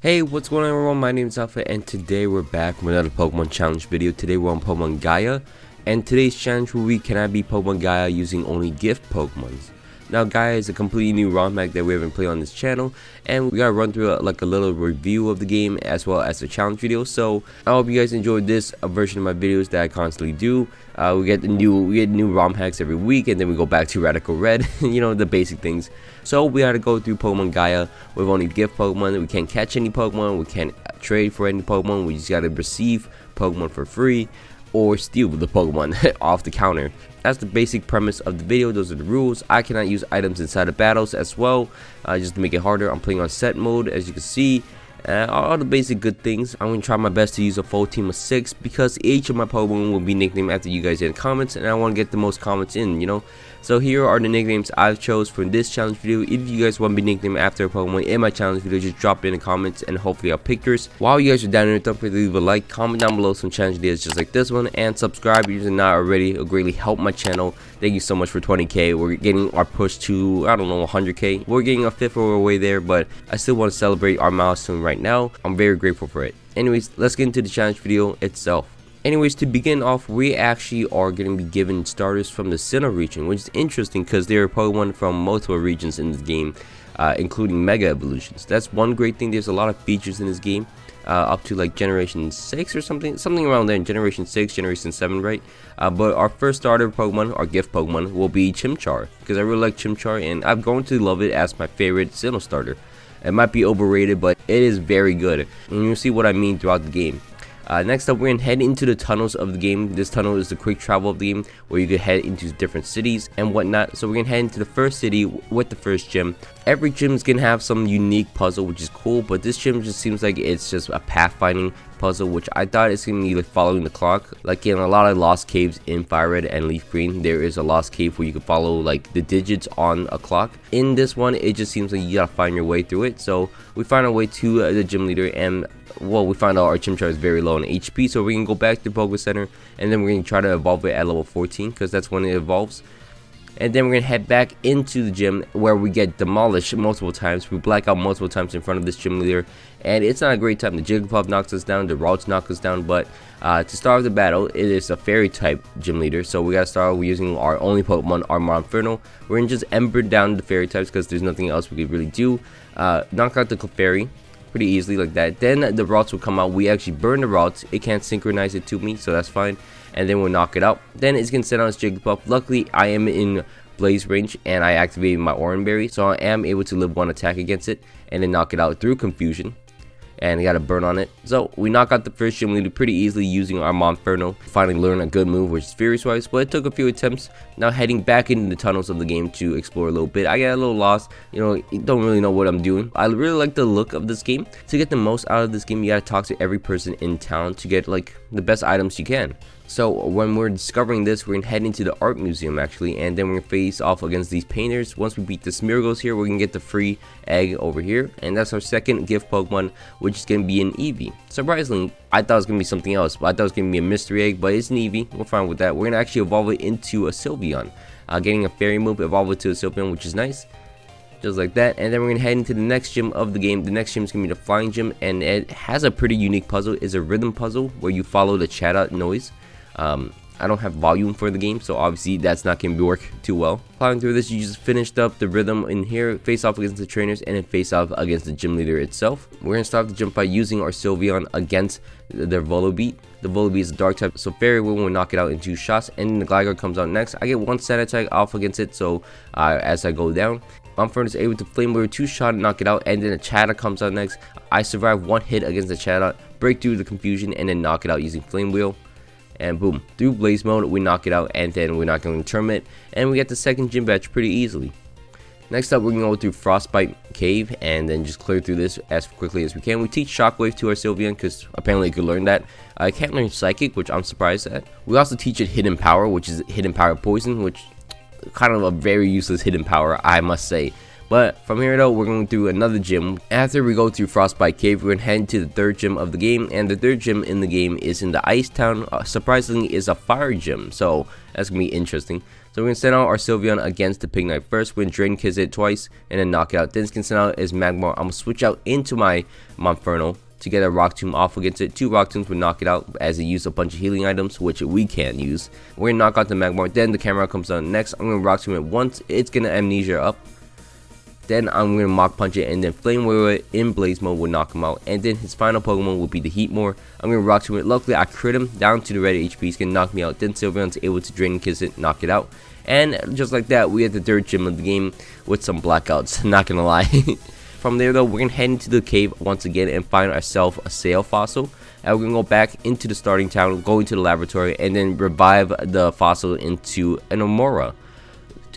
Hey, what's going on everyone? My name is Alpha and today we're back with another Pokemon challenge video. Today we're on Pokemon Gaia and today's challenge will be can I beat Pokemon Gaia using only gift Pokemons. Now Gaia is a completely new ROM hack that we haven't played on this channel and we gotta run through a little review of the game as well as a challenge video. So I hope you guys enjoyed this version of my videos that I constantly do. We get new ROM hacks every week and then we go back to Radical Red, you know, the basic things. So we had to go through Pokemon Gaia with only gift Pokemon. We can't catch any Pokemon, we can't trade for any Pokemon, we just gotta receive Pokemon for free or steal the Pokemon off the counter. That's the basic premise of the video. Those are the rules. I cannot use items inside of battles as well, just to make it harder. I'm playing on set mode, as you can see. All the basic good things. I'm going to try my best to use a full team of 6 because each of my Pokemon will be nicknamed after you guys in the comments and I want to get the most comments in, you know. So here are the nicknames I've chose for this challenge video. If you guys want to be nicknamed after a Pokemon in my challenge video, just drop it in the comments and hopefully I'll pick yours. While you guys are down there, don't forget to leave a like, comment down below some challenge ideas just like this one, and subscribe if you're not already. It'll greatly help my channel. Thank you so much for 20k. We're getting our push to, I don't know, 100k. We're getting a fifth of our way there, but I still want to celebrate our milestone right now. I'm very grateful for it. Anyways, let's get into the challenge video itself. Anyways, to begin off, we actually are going to be given starters from the Sinnoh region, which is interesting because there are Pokemon from multiple regions in this game, including Mega Evolutions. That's one great thing. There's a lot of features in this game, up to like Generation 6 or something around there, in Generation 6, Generation 7, right? But our first starter Pokemon, our gift Pokemon, will be Chimchar, because I really like Chimchar, and I'm going to love it as my favorite Sinnoh starter. It might be overrated, but it is very good, and you'll see what I mean throughout the game. Next up, we're going to head into the tunnels of the game. This tunnel is the quick travel of the game where you can head into different cities and whatnot. So we're going to head into the first city with the first gym. Every gym is going to have some unique puzzle, which is cool, but this gym just seems like it's just a pathfinding puzzle, which I thought it's going to be like following the clock. Like in a lot of lost caves in Fire Red and Leaf Green, there is a lost cave where you can follow like the digits on a clock. In this one, it just seems like you gotta find your way through it. So we find our way to the gym leader, and well, we find out our Chimchar is very low on HP, so we can go back to the Poké Center and then we're going to try to evolve it at level 14 because that's when it evolves. And then we're going to head back into the gym where we get demolished multiple times. We black out multiple times in front of this gym leader, and it's not a great time. The Jigglypuff knocks us down, the Ralts knock us down, but to start the battle, it is a fairy type gym leader, so we got to start with using our only Pokemon, our Inferno. We're going to just Ember down the fairy types because there's nothing else we could really do. Knock out the Clefairy pretty easily like that. Then the Ralts will come out. We actually burn the Ralts. It can't synchronize it to me, so that's fine. And then we'll knock it out. Then it's gonna send out its Jigglypuff. Luckily, I am in Blaze range and I activated my Oran Berry, so I am able to live one attack against it and then knock it out through confusion. And I got a burn on it. So we knock out the first gym leader pretty easily using our Monferno. Finally learn a good move, which is Furious Wise, but it took a few attempts. Now heading back into the tunnels of the game to explore a little bit. I got a little lost, you know, don't really know what I'm doing. I really like the look of this game. To get the most out of this game, you gotta talk to every person in town to get like the best items you can. So when we're discovering this, we're gonna head into the art museum actually, and then we're gonna face off against these painters. Once we beat the Smeargles here, we're gonna get the free egg over here, and that's our second gift Pokemon, which is gonna be an Eevee. Surprisingly, I thought it was gonna be something else. I thought it was gonna be a mystery egg, but it's an Eevee. We're fine with that. We're gonna actually evolve it into a Sylveon, getting a fairy move, evolve it to a Sylveon, which is nice. Just like that, and then we're gonna head into the next gym of the game. The next gym is gonna be the Flying Gym, and it has a pretty unique puzzle. It's a rhythm puzzle where you follow the Chatot noise. I don't have volume for the game, so obviously that's not going to work too well. Plowing through this, you just finished up the rhythm in here, face off against the trainers, and then face off against the gym leader itself. We're going to start the gym by using our Sylveon against their Volbeat. The Volbeat is a dark type, so Fairy will knock it out in 2 shots, and then the Gligar comes out next. I get 1 set attack off against it, so as I go down, Monferno is able to Flame Wheel 2-shot and knock it out, and then a Chatot comes out next. I survive 1 hit against the Chatot, break through the confusion, and then knock it out using Flame Wheel. And boom, through Blaze mode, we knock it out, and then we're not going to tournament, and we get the second gym badge pretty easily. Next up, we're going to go through Frostbite Cave, and then just clear through this as quickly as we can. We teach Shockwave to our Sylveon, because apparently it could learn that. I can't learn Psychic, which I'm surprised at. We also teach it Hidden Power, which is Hidden Power Poison, which kind of a very useless hidden power, I must say. But from here though, we're going through another gym. After we go through Frostbite Cave, we're going to head to the third gym of the game, and the third gym in the game is in the Ice Town. Surprisingly, is a fire gym, so that's going to be interesting. So we're gonna send out our Sylveon against the Pignite first. We're gonna Drain Kiss it twice and then knock it out. Then it's gonna send out his Magmar. I'm gonna switch out into my Monferno to get a Rock Tomb off against it. 2 Rock Tombs would knock it out as it used a bunch of healing items, which we can't use. We're gonna knock out the Magmar. Then the camera comes out next. I'm gonna Rock Tomb it once. It's gonna Amnesia up. Then I'm gonna Mach Punch it, and then Flame Wheel it in Blaze mode will knock him out. And then his final Pokemon will be the Heatmore. I'm gonna Rock Tomb it. Luckily, I crit him down to the red HP. He's gonna knock me out. Then Sylveon's able to Drain Kiss it, knock it out. And just like that, we had the 3rd gym of the game with some blackouts. Not gonna lie. From there though, we're gonna head into the cave once again and find ourselves a Sail Fossil. And we're gonna go back into the starting town, go into the laboratory, and then revive the fossil into an Amora.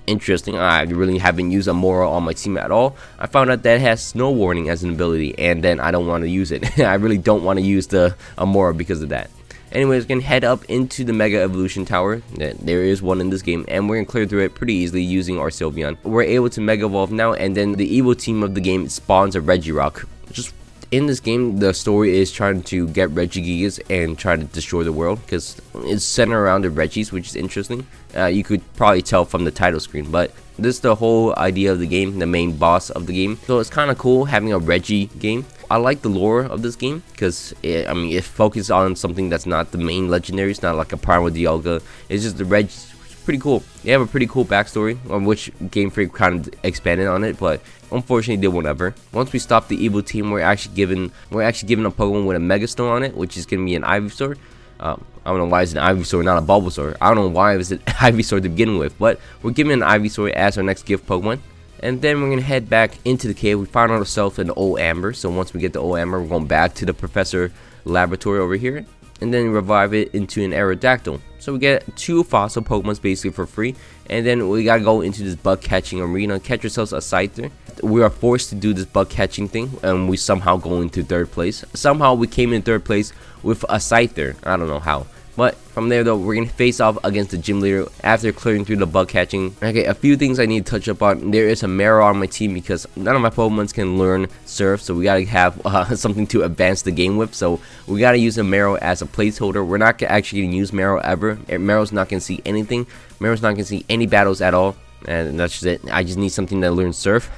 Interesting. I really haven't used Amora on my team at all. I found out that it has Snow Warning as an ability, and then I don't want to use it. I really don't want to use the Amora because of that. Anyways, we're gonna head up into the Mega Evolution Tower. There is one in this game, and we're gonna clear through it pretty easily using our Sylveon. We're able to Mega Evolve now, and then the evil team of the game spawns a Regirock. Just in this game, the story is trying to get Regigigas and try to destroy the world, because it's centered around the Regis, which is interesting. You could probably tell from the title screen, but this is the whole idea of the game, the main boss of the game. So it's kind of cool having a Regi game. I like the lore of this game because it focuses on something that's not the main legendary. It's not like a Primal Dialga. It's just the Reg. It's pretty cool. They have a pretty cool backstory, on which Game Freak kind of expanded on it, but unfortunately did whatever. Once we stop the evil team, we're actually given a Pokemon with a Megastone on it, which is gonna be an Ivysaur. I don't know why it's an Ivysaur, not a Bulbasaur. I don't know why it was an Ivysaur to begin with, but we're giving an Ivysaur as our next gift Pokemon. And then we're going to head back into the cave. We found ourselves an old Amber. So once we get the old Amber, we're going back to the Professor Laboratory over here. And then revive it into an Aerodactyl. So we get 2 fossil Pokemons basically for free. And then we got to go into this bug catching arena. Catch ourselves a Scyther. We are forced to do this bug catching thing. And we somehow go into 3rd place. Somehow we came in 3rd place with a Scyther. I don't know how. But from there though, we're going to face off against the gym leader after clearing through the bug catching. Okay, a few things I need to touch up on. There is a Marrow on my team because none of my Pokemons can learn Surf, so we got to have something to advance the game with. So we got to use a Marrow as a placeholder. We're not actually going to use Marrow ever. Marrow's not going to see anything. Marrow's not going to see any battles at all. And that's just it. I just need something that learns Surf.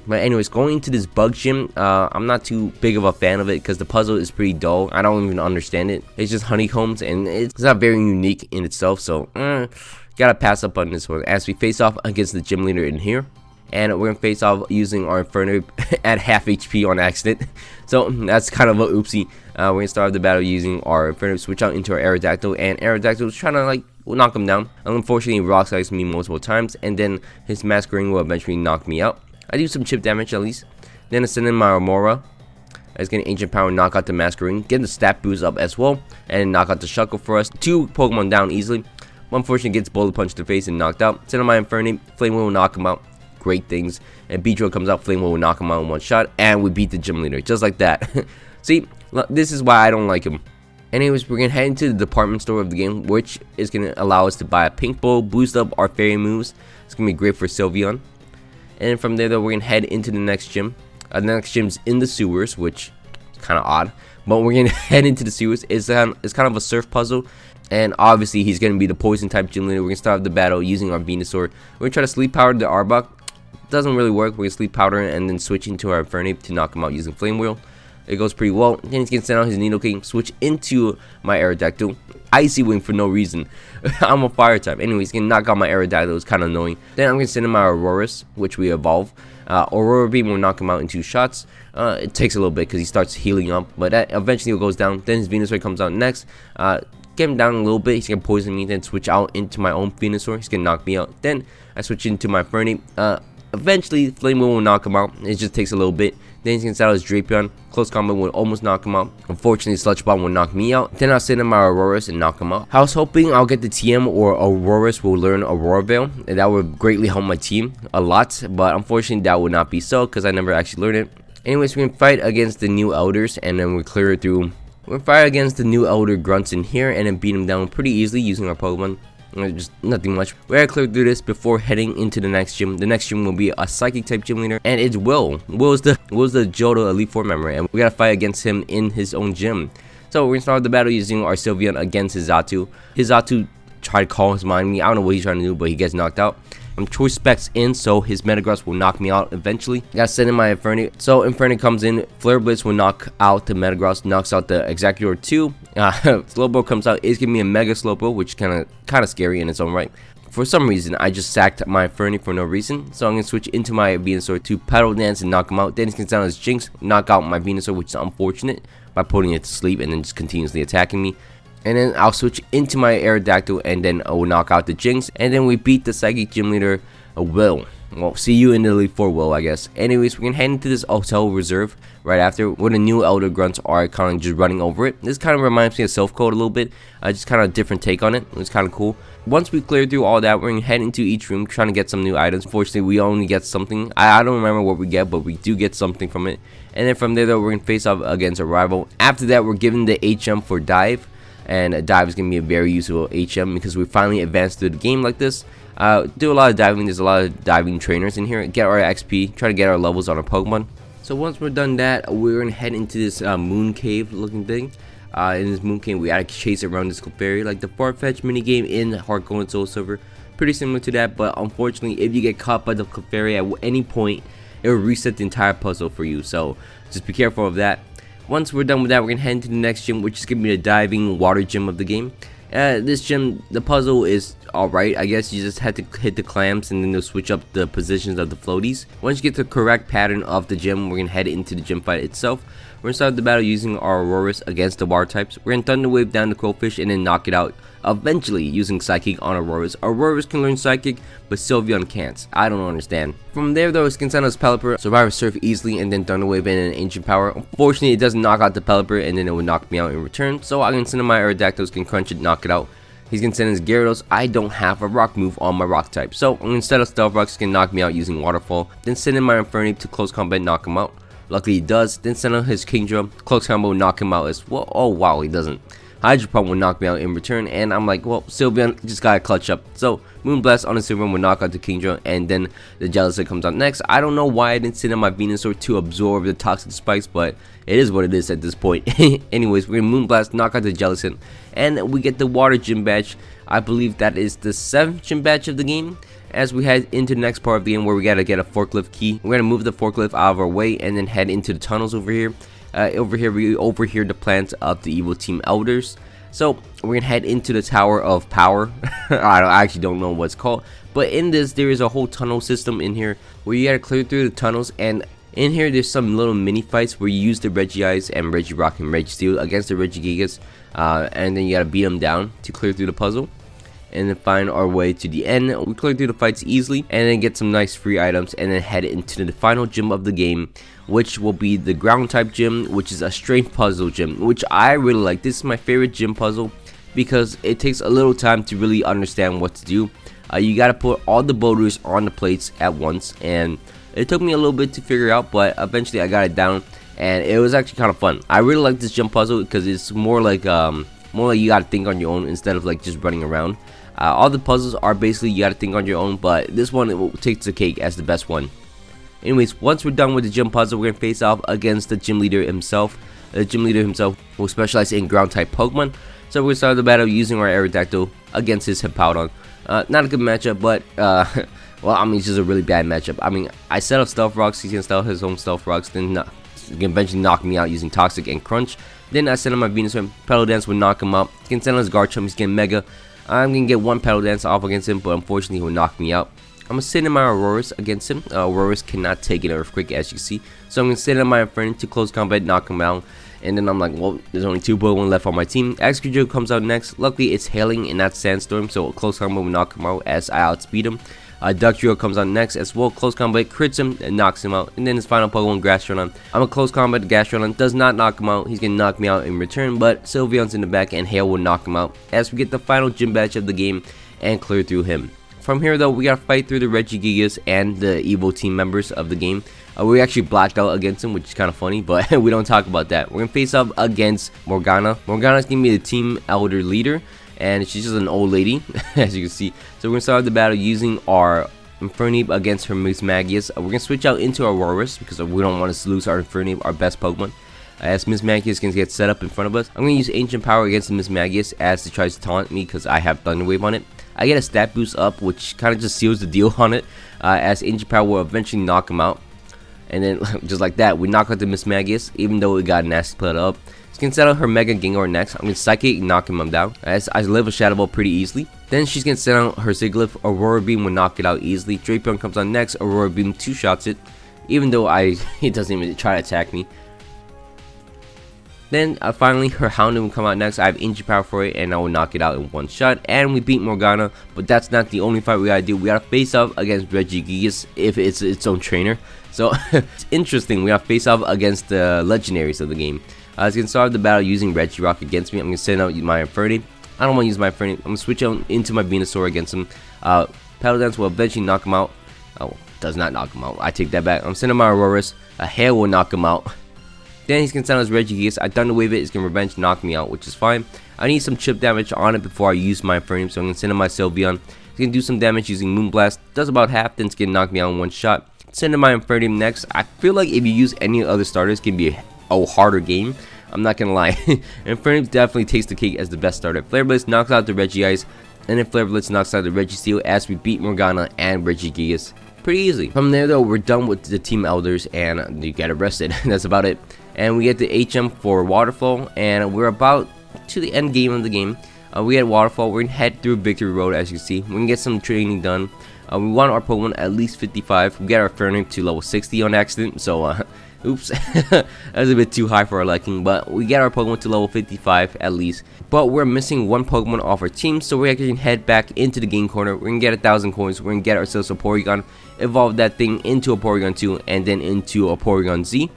But anyways, going into this bug gym, I'm not too big of a fan of it because the puzzle is pretty dull. I don't even understand it. It's just honeycombs and it's not very unique in itself. So, gotta pass up on this one as we face off against the gym leader in here. And we're gonna face off using our Inferno at half HP on accident. So, that's kind of a oopsie. We're gonna start the battle using our Inferno, switch out into our Aerodactyl. And Aerodactyl is trying to like knock him down. Unfortunately, Rock Slides me multiple times. And then his Masquerain will eventually knock me out. I do some chip damage at least. Then I send in my Amora. It's getting Ancient Power, knock out the Masquerain, get the stat boost up as well, and knock out the Shuckle for us. 2 Pokemon down easily. Unfortunately, gets Bullet Punch to the face and knocked out. Send in my Infernape, Flame Wheel will knock him out. Great things. And Beedrill comes out, Flame Wheel will knock him out in 1 shot, and we beat the gym leader just like that. See, this is why I don't like him. Anyways, we're gonna head into the department store of the game, which is gonna allow us to buy a Pink Bowl, boost up our fairy moves. It's gonna be great for Sylveon. And from there though, we're gonna head into the next gym. The next gym's in the sewers, which is kind of odd, but we're gonna head into the sewers. It's kind of a surf puzzle, and obviously he's gonna be the poison type gym leader. We're gonna start the battle using our Venusaur. We're gonna try to sleep powder the Arbok. Doesn't really work. We're gonna sleep powder and then switch into our Infernape to knock him out using Flame Wheel. It goes pretty well. Then he's gonna send out his Nidoking, switch into my Aerodactyl. Icy Wing for no reason. I'm a fire type. Anyway, he's gonna knock out my Aerodactyl. It's kind of annoying. Then I'm gonna send in my Aurorus, which we evolve. Aurora Beam will knock him out in 2 shots. It takes a little bit because he starts healing up, but that eventually goes down. Then his Venusaur comes out next. Get him down a little bit. He's gonna poison me. Then switch out into my own Venusaur. He's gonna knock me out. Then I switch into my Fernie. Eventually, Flame Wheel will knock him out. It just takes a little bit. Then he's gonna send out his Drapion. Close combat will almost knock him out. Unfortunately, Sludge Bomb will knock me out. Then I'll send in my Aurorus and knock him out. I was hoping I'll get the TM or Aurorus will learn Aurora Veil, and that would greatly help my team a lot. But unfortunately, that would not be so because I never actually learned it. Anyways, we're gonna fight against the new elders, and then we clear it through. We're gonna fight against the new elder grunts in here, and then beat him down pretty easily using our Pokemon. Just nothing much. We're gonna clear through this before heading into the next gym. The next gym will be a psychic type gym leader, and it's Will. Will's the Johto Elite Four member, and we gotta fight against him in his own gym. So we're gonna start the battle using our Sylveon against his Xatu. His Xatu try to call his mind me. I don't know what he's trying to do, but he gets knocked out. Choice specs in, so his Metagross will knock me out eventually. Gotta send in my Infernape. So Infernape comes in, Flare Blitz will knock out the Metagross, knocks out the Executor 2. Slowbro comes out, is giving me a Mega Slowbro, which is kind of scary in its own right. For some reason, I just sacked my Infernape for no reason, so I'm gonna switch into my Venusaur to Petal Dance and knock him out. Then he can sound his Jinx, knock out my Venusaur, which is unfortunate, by putting it to sleep and then just continuously attacking me. And then I'll switch into my Aerodactyl, and then I will knock out the Jinx. And then we beat the Psychic Gym Leader, Will. Well, see you in the Elite Four, Will, I guess. Anyways, we're gonna head into this Hotel Reserve right after, where the new Elder Grunts are kind of just running over it. This kind of reminds me of Silph Code a little bit. Just kind of a different take on it. It's kind of cool. Once we clear through all that, we're gonna head into each room trying to get some new items. Unfortunately, we only get something. I don't remember what we get, but we do get something from it. And then from there, though, we're gonna face off against a rival. After that, we're given the HM for Dive. And a dive is going to be a very useful HM because we finally advanced through the game like this. Do a lot of diving. There's a lot of diving trainers in here. Get our XP. Try to get our levels on our Pokemon. So once we're done that, we're going to head into this moon cave looking thing. In this moon cave, we gotta chase around this Clefairy like the Farfetch minigame in Heart Gold and Soul Silver. Pretty similar to that, but unfortunately, if you get caught by the Clefairy at any point, it will reset the entire puzzle for you. So just be careful of that. Once we're done with that, we're gonna head into the next gym, which is gonna be the diving water gym of the game. This gym, the puzzle is alright. I guess you just had to hit the clamps and then they'll switch up the positions of the floaties. Once you get the correct pattern of the gym, we're gonna head into the gym fight itself. We're gonna start the battle using our Aurorus against the water types. We're gonna Thunder Wave down the Crowfish and then knock it out. Eventually using Psychic on Aurorus. Aurorus can learn Psychic, but Sylveon can't. I don't understand. From there though, Skinsena's Pelipper, Survivor Surf easily and then Thunder Wave in an Ancient Power. Unfortunately, it doesn't knock out the Pelipper and then it would knock me out in return. So I can send in my Aerodactyls, can crunch it, knock it out. He's gonna send his Gyarados. I don't have a rock move on my rock type. So instead of Stealth Rocks, he can knock me out using Waterfall. Then send in my Infernape to close combat, knock him out. Luckily he does. Then send out his Kingdra, close combo, knock him out as well. Oh wow, he doesn't. Hydro Pump will knock me out in return, and I'm like, well, Sylveon just gotta clutch up. So Moonblast on the Sylveon will knock out the Kingdra, and then the Jellicent comes out next. I don't know why I didn't send in my Venusaur to absorb the Toxic Spikes, but it is what it is at this point. Anyways, we're gonna Moonblast, knock out the Jellicent, and we get the Water Gym Badge. I believe that is the 7th Gym Badge of the game. As we head into the next part of the game where we gotta get a forklift key, we're gonna move the forklift out of our way and then head into the tunnels over here. Over here we overhear the plans of the evil team elders. So we're gonna head into the Tower of Power. I actually don't know what it's called, but in this there is a whole tunnel system in here where you gotta clear through the tunnels, and in here there's some little mini fights where you use the Regice and Regirock and Registeel against the Regigigas, and then you gotta beat them down to clear through the puzzle. And then find our way to the end. We clear through the fights easily and then get some nice free items and then head into the final gym of the game, which will be the ground type gym, which is a strength puzzle gym, which I really like. This is my favorite gym puzzle because it takes a little time to really understand what to do. You got to put all the boulders on the plates at once, and it took me a little bit to figure out, but eventually I got it down and it was actually kind of fun. I really like this gym puzzle because it's more like you got to think on your own instead of like just running around. All the puzzles are basically you gotta think on your own, but this one will take the cake as the best one. Anyways, once we're done with the gym puzzle, we're gonna face off against the gym leader himself. The gym leader himself will specialize in ground type Pokemon. So we're gonna start the battle using our Aerodactyl against his Hippowdon. Not a good matchup, but well, I mean, it's just a really bad matchup. I mean, I set up Stealth Rocks, he's gonna stealth his own Stealth Rocks, then he can eventually knock me out using Toxic and Crunch. Then I send him my Venusaur, Petal Dance will knock him out. He can send him his Garchomp, he's getting Mega. I'm going to get one Petal Dance off against him, but unfortunately he will knock me out. I'm going to send in my Aurorus against him. Aurorus cannot take an Earthquake, as you see. So I'm going to send in my Infernape to close combat, knock him out. And then I'm like, well, there's only 2 Pokemon left on my team. Executor comes out next. Luckily, it's Hailing and not Sandstorm, so close combat will knock him out as I outspeed him. Ductrio comes out next as well. Close combat crits him and knocks him out. And then his final Pokemon, Gastrodon. I'm a close combat. Gastrodon does not knock him out. He's gonna knock me out in return, but Sylveon's in the back and Hail will knock him out as we get the final gym badge of the game and clear through him. From here though, we gotta fight through the Regigigas and the evil team members of the game. We actually blacked out against him, which is kind of funny, but we don't talk about that. We're gonna face up against Morgana. Morgana's gonna be the team elder leader, and she's just an old lady, as you can see. So we're gonna start the battle using our Infernape against her Mismagius. We're gonna switch out into our Aurorus because we don't want to lose our Infernape, our best Pokemon. as Miss Magius can get set up in front of us. I'm going to use Ancient Power against Miss Magius as it tries to taunt me because I have Thunder Wave on it. I get a stat boost up, which kind of just seals the deal on it, as Ancient Power will eventually knock him out. And then, just like that, we knock out the Miss Magius, even though it got nasty split up. She can set out her Mega Gengar next. I'm going to Psychic and knock him down, as I live a Shadow Ball pretty easily. Then she's going to set out her Zigglyph. Aurora Beam will knock it out easily. Drapion comes on next. Aurora Beam 2-shots it, even though it doesn't even try to attack me. Then finally her Houndoom will come out next. I have Ancient Power for it and I will knock it out in one shot. And we beat Morgana, but that's not the only fight we gotta do. We gotta face off against Regigigas if it's its own trainer. So it's interesting, we gotta face off against the legendaries of the game. It's gonna start the battle using Regirock against me. I'm gonna send out my Infernape. I don't want to use my Infernape. I'm gonna switch out into my Venusaur against him. Petal Dance will eventually knock him out. Oh, does not knock him out. I take that back. I'm sending my Auroras. A hail will knock him out. Then he's going to send out his Regigigas. I Thunder Wave it. It's going to revenge knock me out, which is fine. I need some chip damage on it before I use my Infernape, so I'm going to send in my Sylveon. He's going to do some damage using Moonblast. Does about half, then it's going to knock me out in one shot. Send in my Infernape next. I feel like if you use any other starters, it can be a harder game. I'm not going to lie. Infernape definitely takes the cake as the best starter. Flare Blitz knocks out the Regice, and then Flare Blitz knocks out the Registeel as we beat Morgana and Regigigas pretty easily. From there though, we're done with the Team Elders and you get arrested. That's about it. And we get the HM for Waterfall, and we're about to the end game of the game. We get Waterfall. We're gonna head through Victory Road, as you see. We can get some training done. We want our Pokemon at least 55. We get our Infernape to level 60 on accident, so oops, that's a bit too high for our liking. But we get our Pokemon to level 55 at least. But we're missing one Pokemon off our team, so we're gonna head back into the game corner. We're gonna get 1,000 coins. We're gonna get ourselves a Porygon, evolve that thing into a Porygon 2, and then into a Porygon Z.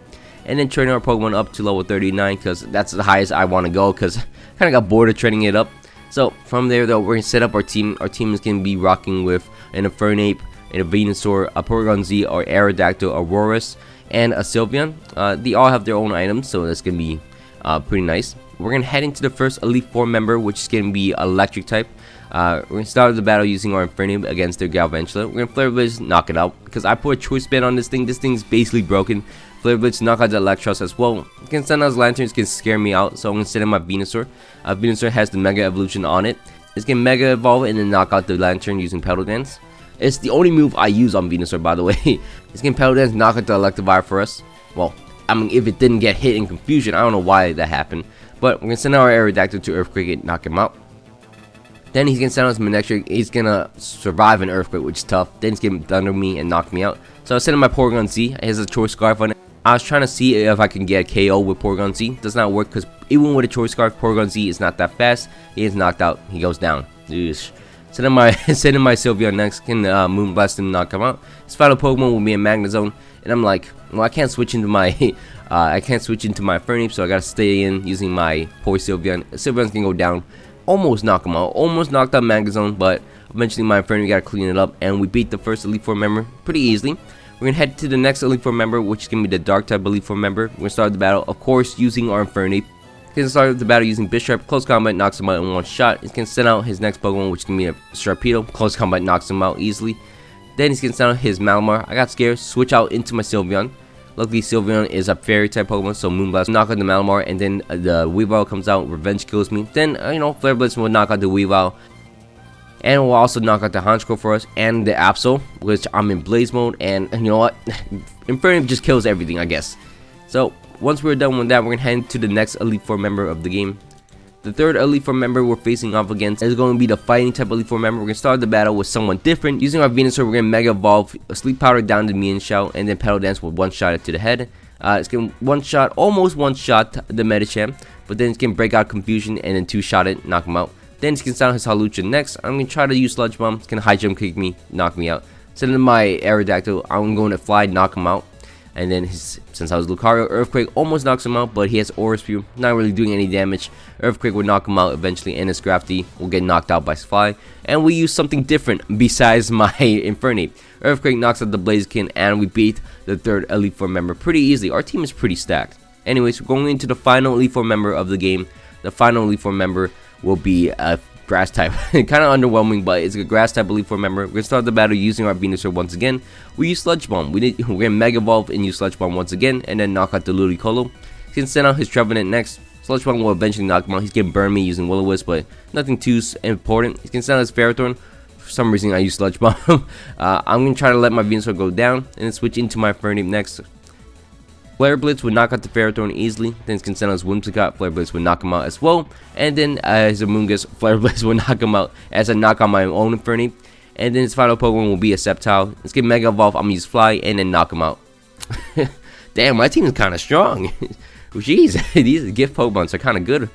And then train our Pokemon up to level 39 because that's the highest I want to go because I kind of got bored of training it up. So from there though, we're going to set up our team. Our team is going to be rocking with an Infernape, a Venusaur, a Porygon Z, or Aerodactyl, Auroras, and a Sylveon. They all have their own items, so that's going to be pretty nice. We're going to head into the first Elite Four member, which is going to be Electric type. We're going to start the battle using our Infernape against their Galvantula. We're going to Flare Blitz, knock it out, because I put a Choice Band on this thing. This thing's basically broken. Flare Blitz, knock out the Electros as well. You can send out his Lanturns, can scare me out, so I'm going to send in my Venusaur. Venusaur has the Mega Evolution on it. It's going to Mega Evolve and then knock out the Lantern using Petal Dance. It's the only move I use on Venusaur, by the way. It's going to Petal Dance, knock out the Electivire for us. Well, I mean, if it didn't get hit in confusion, I don't know why that happened. But we're going to send our Aerodactyl to Earthquake and knock him out. Then he's going to send out his Manectric. He's going to survive an Earthquake, which is tough. Then he's going to Thunder me and knock me out. So I send in my Porygon Z. It has a Choice Scarf on it. I was trying to see if I can get a KO with Porygon Z. Does not work because even with a Choice Scarf, Porygon Z is not that fast. He is knocked out. He goes down. Send in my Sylveon next. Can Moonblast him and knock him out. His final Pokemon will be a Magnezone. And I'm like, well, I can't switch into my Infernape, so I gotta stay in using my poor Sylveon. Sylveon's gonna go down. Almost knock him out. Almost knocked out Magnezone, but eventually my Infernape gotta clean it up, and we beat the first Elite Four member pretty easily. We're gonna head to the next Elite Four member, which is gonna be the Dark type Elite Four member. We're gonna start the battle, of course, using our Infernape. He's gonna start the battle using Bisharp. Close combat knocks him out in one shot. He's gonna send out his next Pokemon, which is gonna be a Sharpedo. Close combat knocks him out easily. Then he's gonna send out his Malamar. I got scared, switch out into my Sylveon. Luckily, Sylveon is a fairy type Pokemon, so Moonblast knock out the Malamar, and then the Weavile comes out, Revenge kills me. Then, Flare Blitz will knock out the Weavile, and will also knock out the Honchkrow for us, and the Absol, which I'm in Blaze mode, and you know what? Infernape just kills everything, I guess. So, once we're done with that, we're gonna head to the next Elite Four member of the game. The third Elite Four member we're facing off against is going to be the Fighting type Elite Four member. We're going to start the battle with someone different. Using our Venusaur, we're going to Mega Evolve, Sleep Powder down to Mean Shout, and then Petal Dance with one shot it to the head. It's going to one-shot, almost one-shot the Medicham, but then it's going to break out Confusion and then two-shot it, knock him out. Then it's going to sound his Hawlucha next. I'm going to try to use Sludge Bomb. It's going to high jump kick me, knock me out. Send in my Aerodactyl. I'm going to fly, knock him out. And then since I was Lucario, Earthquake almost knocks him out, but he has Aura Spew, not really doing any damage. Earthquake will knock him out eventually, and his Scrafty will get knocked out by Fly. And we use something different besides my Infernape. Earthquake knocks out the Blaziken, and we beat the third Elite Four member pretty easily. Our team is pretty stacked. Anyways, we're going into the final Elite Four member of the game. The final Elite Four member will be a Grass type. Kind of underwhelming, but it's a Grass type Elite Four member. We're going to start the battle using our Venusaur once again. We use Sludge Bomb. We're going to Mega Evolve and use Sludge Bomb once again, and then knock out the Ludicolo. He's gonna send out his Trevenant next. Sludge Bomb will eventually knock him out. He's gonna burn me using Will-O-Wisp, but nothing too important. He's gonna send out his Ferrothorn. For some reason, I use Sludge Bomb. I'm gonna try to let my Venusaur go down and then switch into my Fernape next. Flare Blitz would knock out the Ferrothorn easily. Then he's gonna send out his Whimsicott. Flare Blitz would knock him out as well. And then his Amoonguss, Flare Blitz would knock him out as I knock on my own Fernape. And then his final Pokemon will be a Sceptile. Let's get Mega Evolve. I'm gonna use Fly and then knock him out. Damn, my team is kind of strong. Jeez, these gift Pokemons are kind of good.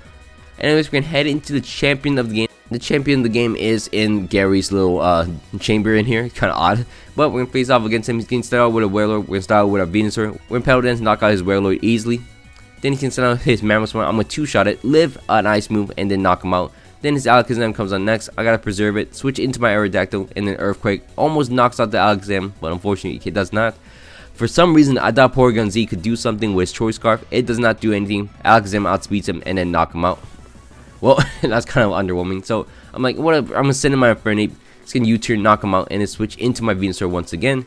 Anyways, we're gonna head into the champion of the game. The champion of the game is in Gary's little chamber in here. It's kind of odd, but we're gonna face off against him. He's gonna start out with a Werelord. We're gonna start out with our Venusaur. We're gonna Petal Dance, knock out his Werelord easily. Then he can send out his Mammoth. I'm gonna two-shot it, live an Ice move, and then knock him out. Then his Alakazam comes on next. I gotta preserve it, switch into my Aerodactyl, and then Earthquake almost knocks out the Alakazam, but unfortunately it does not. For some reason, I thought Porygon Z could do something with his Choice Scarf. It does not do anything. Alakazam outspeeds him and then knock him out. Well, that's kind of underwhelming. So I'm like, whatever. I'm gonna send in my Fernape. He's gonna U-turn, knock him out, and then switch into my Venusaur once again.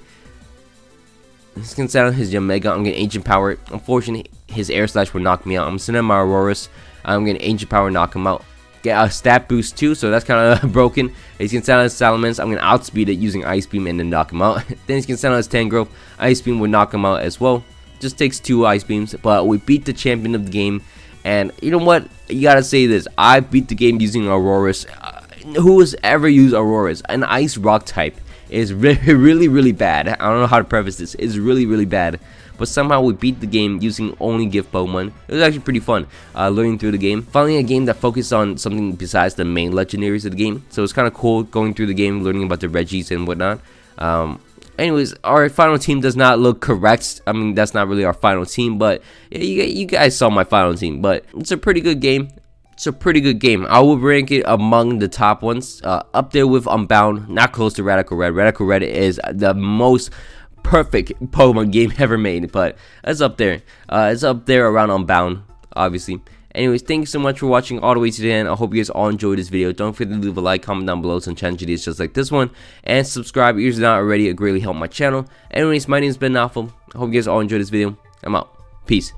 He's gonna send out his Yamega. I'm gonna Ancient Power it. Unfortunately, his Air Slash will knock me out. I'm sending in my Aurorus. I'm gonna Ancient Power, knock him out. Get a stat boost too, so that's kind of broken. He's gonna send out his Salamence. I'm gonna outspeed it using Ice Beam and then knock him out. Then he's gonna send out his Tangrowth. Ice Beam would knock him out as well. Just takes 2 Ice Beams, but we beat the champion of the game. And you know what? You gotta say this. I beat the game using Aurorus. Who has ever used Aurorus? An Ice Rock type is really bad. I don't know how to preface this. It's really bad. But somehow we beat the game using only gift Pokemon. It was actually pretty fun learning through the game. Finally, a game that focused on something besides the main legendaries of the game. So it's kind of cool going through the game, learning about the Regis and whatnot. Anyways, our final team does not look correct. I mean, that's not really our final team, but yeah, you guys saw my final team. But it's a pretty good game. It's a pretty good game. I would rank it among the top ones. Up there with Unbound, not close to Radical Red. Radical Red is the most perfect Pokemon game ever made, but it's up there. It's up there around Unbound, obviously. Anyways, thank you so much for watching all the way to the end. I hope you guys all enjoyed this video. Don't forget to leave a like, comment down below some challenge videos just like this one, and subscribe if you're not already. It greatly help my channel. Anyways, my name is Ben Alpha. I hope you guys all enjoyed this video. I'm out. Peace.